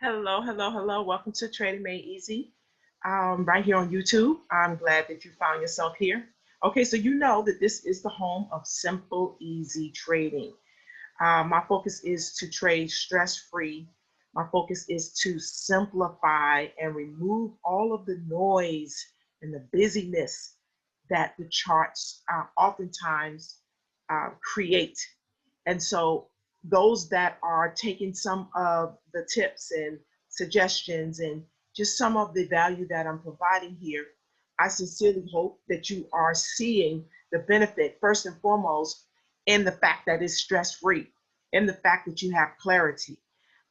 Hello, hello, hello. Welcome to Trading Made Easy, right here on YouTube. I'm glad that you found yourself here. Okay, so you know that this is the home of simple, easy trading. My focus is to trade stress-free. My focus is to simplify and remove all of the noise and the busyness that the charts oftentimes create. And so those that are taking some of the tips and suggestions and just some of the value that I'm providing here, I sincerely hope that you are seeing the benefit, first and foremost, in the fact that it's stress-free, in the fact that you have clarity.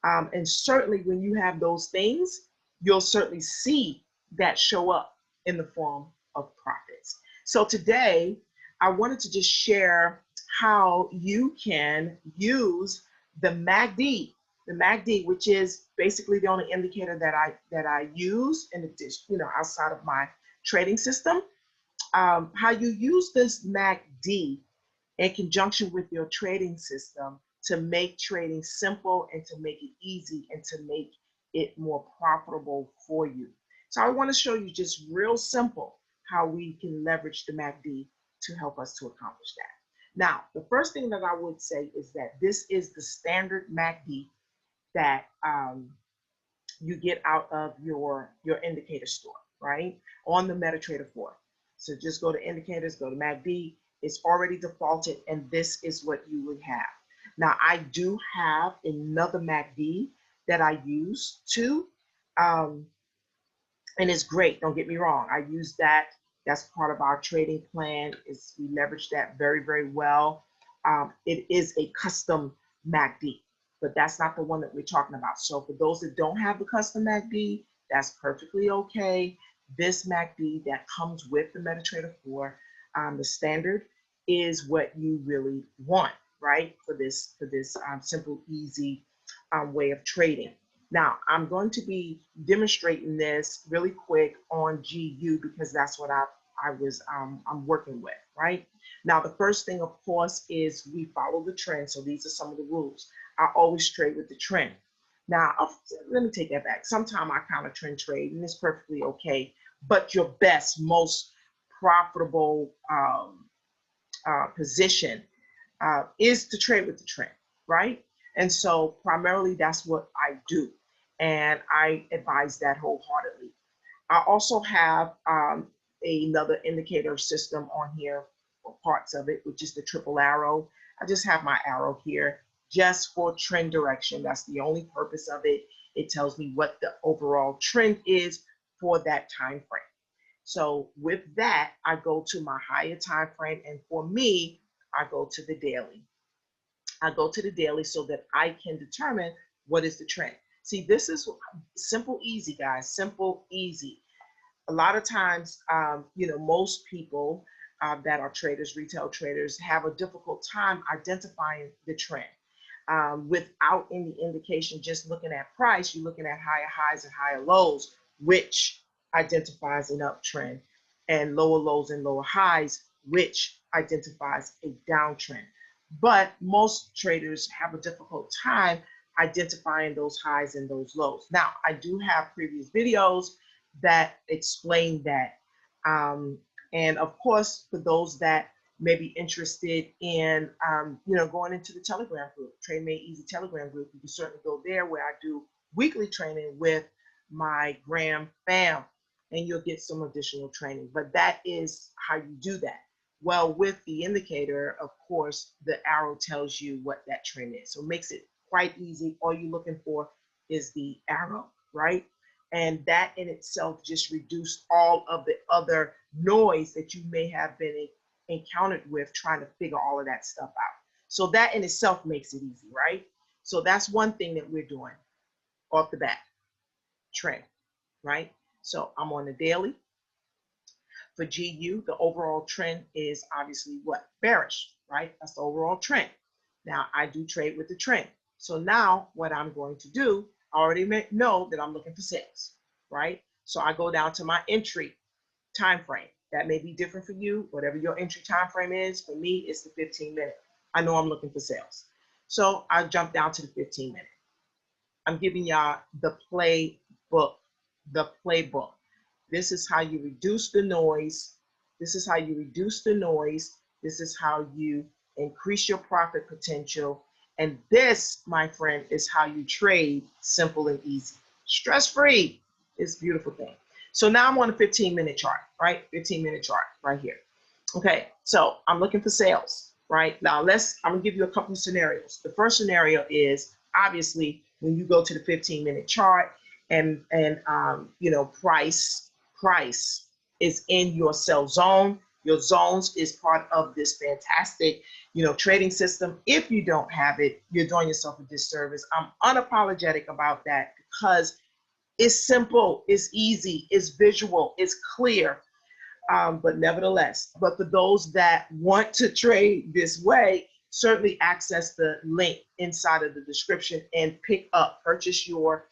And certainly when you have those things, you'll certainly see that show up in the form of profits. So today, I wanted to just share how you can use the MACD, which is basically the only indicator that I use in addition, outside of my trading system. How you use this MACD in conjunction with your trading system to make trading simple and to make it easy and to make it more profitable for you. So I want to show you just real simple how we can leverage the MACD to help us to accomplish that. Now, the first thing that I would say is that this is the standard MACD that you get out of your indicator store, right? On the MetaTrader 4. So just go to indicators, go to MACD. It's already defaulted, and this is what you would have. Now, I do have another MACD that I use too, and it's great. Don't get me wrong. I use that. That's part of our trading plan. We leverage that very, very well. It is a custom MACD, but that's not the one that we're talking about. So for those that don't have the custom MACD, that's perfectly okay. This MACD that comes with the MetaTrader 4, the standard, is what you really want, right? For this simple, easy way of trading. Now, I'm going to be demonstrating this really quick on GU because that's what I'm working with, right? Now, the first thing, of course, is we follow the trend. So these are some of the rules. I always trade with the trend. Now, let me take that back. Sometimes I counter trend trade, and it's perfectly okay. But your best, most profitable position is to trade with the trend, right? And so primarily that's what I do. And I advise that wholeheartedly. I also have another indicator system on here for parts of it, which is the triple arrow. I just have my arrow here just for trend direction. That's the only purpose of it. It tells me what the overall trend is for that time frame. So with that, I go to my higher time frame, and for me, I go to the daily. I go to the daily so that I can determine what is the trend. See, this is simple, easy, guys. Simple, easy. A lot of times, most people that are traders, retail traders, have a difficult time identifying the trend. Without any indication, just looking at price, you're looking at higher highs and higher lows, which identifies an uptrend, and lower lows and lower highs, which identifies a downtrend. But most traders have a difficult time identifying those highs and those lows. Now, I do have previous videos that explain that. And of course, for those that may be interested in, going into the Telegram group, Trade Made Easy Telegram group, you can certainly go there where I do weekly training with my Graham fam, and you'll get some additional training. But that is how you do that. Well, with the indicator, of course, the arrow tells you what that trend is. So it makes it quite easy. All you're looking for is the arrow, right? And that in itself just reduced all of the other noise that you may have been encountered with trying to figure all of that stuff out. So that in itself makes it easy, right? So that's one thing that we're doing off the bat, trend, right? So I'm on the daily. For GU, the overall trend is obviously what? Bearish, right? That's the overall trend. Now, I do trade with the trend. So now what I'm going to do, I already know that I'm looking for sales, right? So I go down to my entry time frame. That may be different for you. Whatever your entry time frame is, for me, it's the 15-minute. I know I'm looking for sales. So I jump down to the 15-minute. I'm giving y'all the playbook, the playbook. This is how you reduce the noise. This is how you reduce the noise. This is how you increase your profit potential. And this, my friend, is how you trade simple and easy. Stress-free. It's a beautiful thing. So now I'm on a 15-minute chart, right? 15-minute chart right here. Okay, so I'm looking for sales, right? Now I'm gonna give you a couple of scenarios. The first scenario is obviously when you go to the 15-minute chart and you know, price is in your sell zone. Your zones is part of this fantastic, you know, trading system. If you don't have it, you're doing yourself a disservice. I'm unapologetic about that because it's simple, it's easy, it's visual, it's clear. But nevertheless, but for those that want to trade this way, certainly access the link inside of the description and purchase your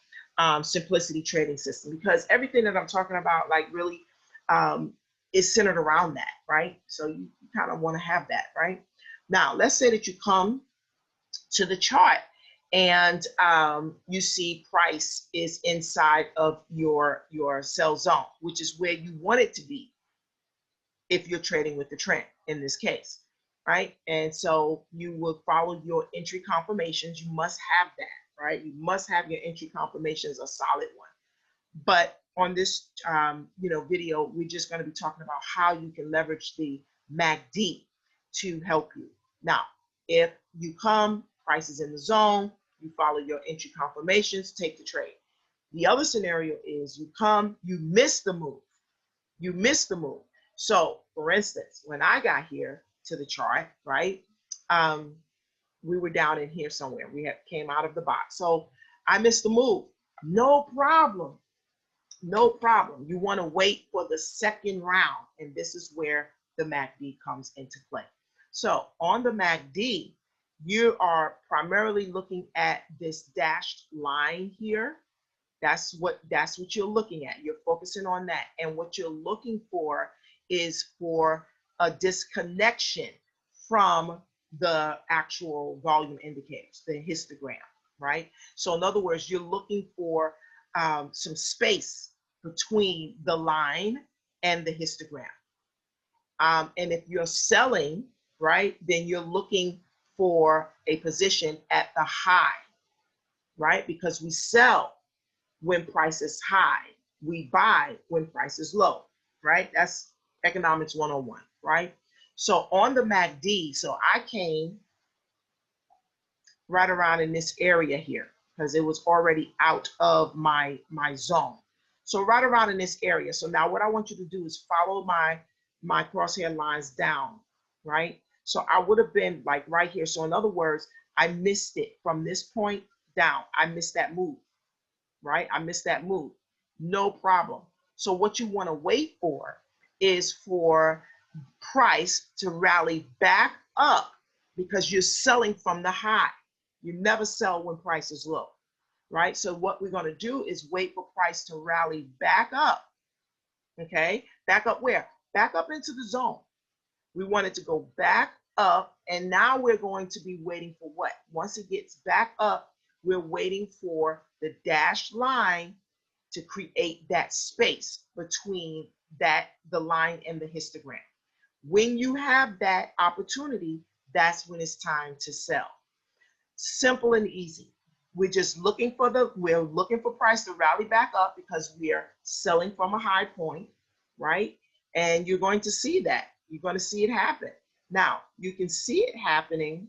simplicity trading system, because everything that I'm talking about, like really, is centered around that, right? So you kind of want to have that, right? Now, let's say that you come to the chart and you see price is inside of your sell zone, which is where you want it to be if you're trading with the trend in this case, right? And so you will follow your entry confirmations. You must have that, right? You must have your entry confirmations a solid one. But on this you know, video, we're just going to be talking about how you can leverage the MACD to help you. Now, if you come, price is in the zone, you follow your entry confirmations, take the trade. The other scenario is you come, you miss the move. You miss the move. So, for instance, when I got here to the chart, right, we were down in here somewhere. We came out of the box. So I missed the move. No problem. No problem. You want to wait for the second round. And this is where the MACD comes into play. So on the MACD, you are primarily looking at this dashed line here. That's what you're looking at. You're focusing on that. And what you're looking for is for a disconnection from the actual volume indicators, the histogram, right? So in other words, you're looking for some space between the line and the histogram. And if you're selling, right, then you're looking for a position at the high, right? Because we sell when price is high. We buy when price is low, right? That's economics 101, right? So on the MACD, so I came right around in this area here because it was already out of my zone. So right around in this area. So now what I want you to do is follow my crosshair lines down, right? So I would have been like right here. So in other words, I missed it from this point down. I missed that move. Right? I missed that move. No problem. So what you want to wait for is for price to rally back up because you're selling from the high. You never sell when price is low, right? So what we're going to do is wait for price to rally back up. Okay? Back up where? Back up into the zone. We want it to go back up, and now we're going to be waiting for what? Once it gets back up, we're waiting for the dashed line to create that space between the line and the histogram. When you have that opportunity, that's when it's time to sell. Simple and easy. We're looking for price to rally back up because we are selling from a high point, right? And you're going to see that. You're going to see it happen. Now, you can see it happening.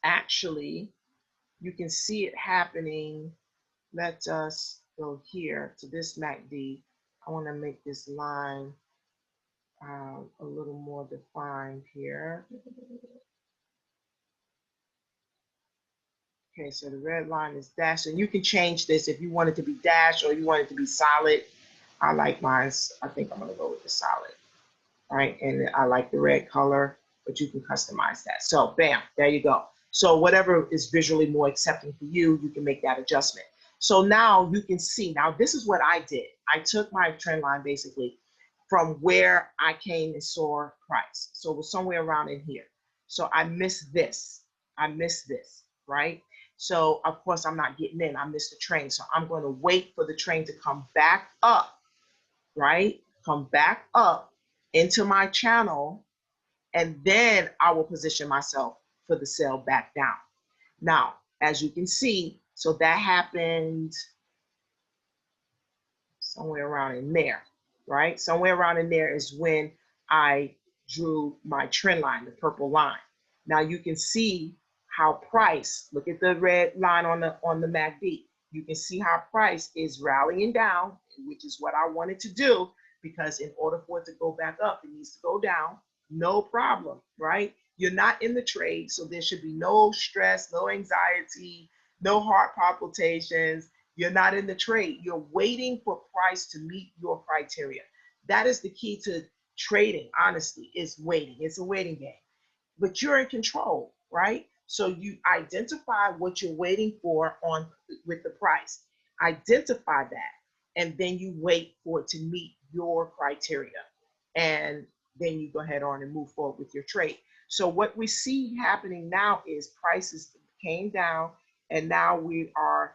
Actually, you can see it happening. Let us go here to this MACD. I want to make this line a little more defined here. Okay, so the red line is dashed, and you can change this if you want it to be dashed or you want it to be solid. I like mine. I think I'm going to go with the solid. All right, and I like the red color, but you can customize that. So bam, there you go. So whatever is visually more accepting for you, you can make that adjustment. So now you can see, now this is what I did. I took my trend line basically from where I came and saw price. So it was somewhere around in here. So I missed this, right? So of course I'm not getting in. I missed the train. So I'm going to wait for the train to come back up, right? Come back up into my channel, and then I will position myself for the sell back down. Now, as you can see, so that happened somewhere around in there, right? Somewhere around in there is when I drew my trend line, the purple line. Now you can see how price, look at the red line on the MACD. You can see how price is rallying down, which is what I wanted to do, because in order for it to go back up, it needs to go down. No problem, right? You're not in the trade, so there should be no stress, no anxiety, no heart palpitations. You're not in the trade. You're waiting for price to meet your criteria. That is the key to trading, honestly, is waiting. It's a waiting game. But you're in control, right? So you identify what you're waiting for on with the price. Identify that, and then you wait for it to meet your criteria. And then you go ahead on and move forward with your trade. So what we see happening now is prices came down, and now we are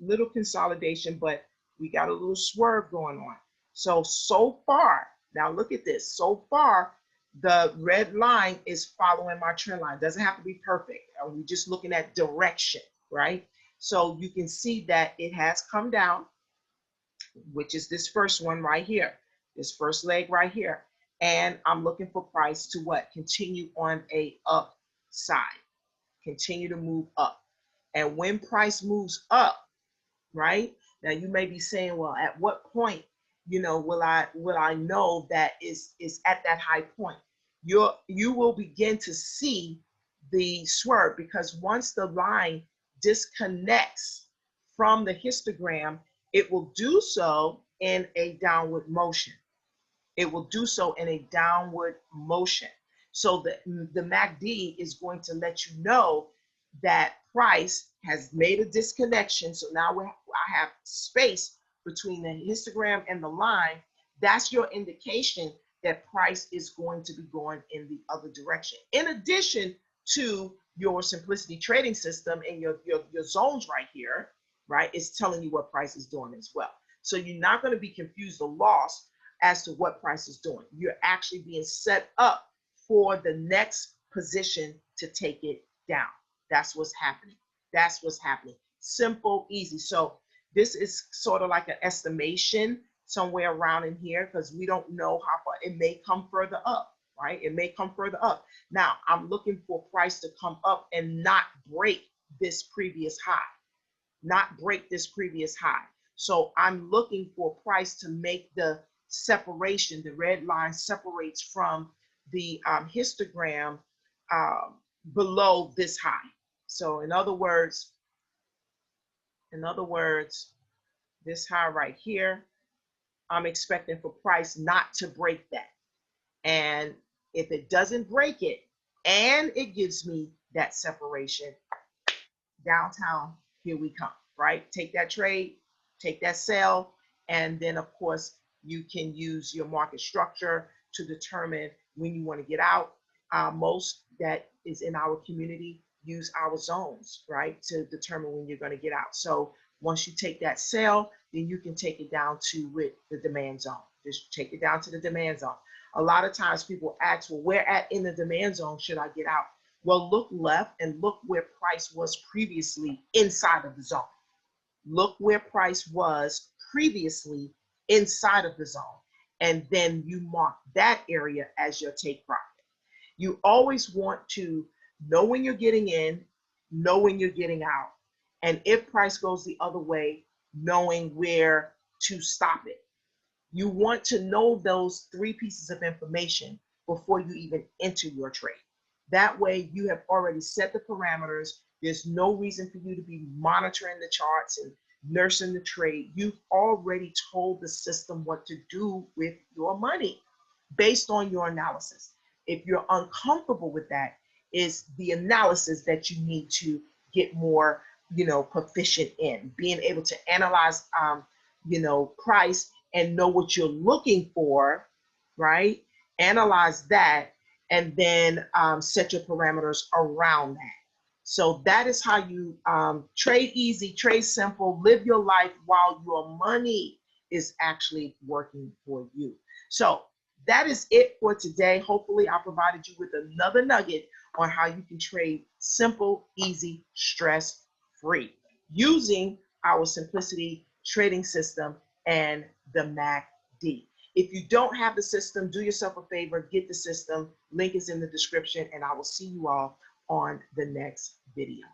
little consolidation, but we got a little swerve going on. So far, now look at this. So far, the red line is following my trend line. Doesn't have to be perfect. We're just looking at direction, right? So you can see that it has come down, which is this first one right here, this first leg right here. And I'm looking for price to what? Continue on a upside, continue to move up. And when price moves up, right? Now you may be saying, well, at what point, will I know that is at that high point? You will begin to see the swerve, because once the line disconnects from the histogram, it will do so in a downward motion. It will do so in a downward motion. So the MACD is going to let you know that price has made a disconnection. So now I have space between the histogram and the line. That's your indication that price is going to be going in the other direction. In addition to your simplicity trading system and your zones right here, right, it's telling you what price is doing as well. So you're not going to be confused or lost as to what price is doing. You're actually being set up for the next position to take it down. That's what's happening. That's what's happening. Simple, easy. So this is sort of like an estimation somewhere around in here, because we don't know how far. It may come further up, right? It may come further up. Now, I'm looking for price to come up and not break this previous high, not break this previous high. So I'm looking for price to make the separation. The red line separates from the histogram below this high. So in other words, this high right here, I'm expecting for price not to break that. And if it doesn't break it and it gives me that separation, downtown, here we come, right? Take that trade, take that sell, and then of course you can use your market structure to determine when you want to get out. Most that is in our community use our zones, right, to determine when you're going to get out. So once you take that sell, then you can take it down to with the demand zone. Just take it down to the demand zone. A lot of times people ask, well, where at in the demand zone should I get out? Well, look left and look where price was previously inside of the zone. Look where price was previously inside of the zone. And then you mark that area as your take profit. You always want to know when you're getting in, know when you're getting out. And if price goes the other way, knowing where to stop it. You want to know those three pieces of information before you even enter your trade. That way you have already set the parameters. There's no reason for you to be monitoring the charts and nursing the trade. You've already told the system what to do with your money based on your analysis. If you're uncomfortable with that, is the analysis that you need to get more, proficient in, being able to analyze, price and know what you're looking for, right? Analyze that, and then set your parameters around that. So that is how you trade easy, trade simple, live your life while your money is actually working for you. So that is it for today. Hopefully I provided you with another nugget on how you can trade simple, easy, stress-free using our simplicity trading system and the MACD. If you don't have the system, do yourself a favor, get the system. Link is in the description, and I will see you all on the next video.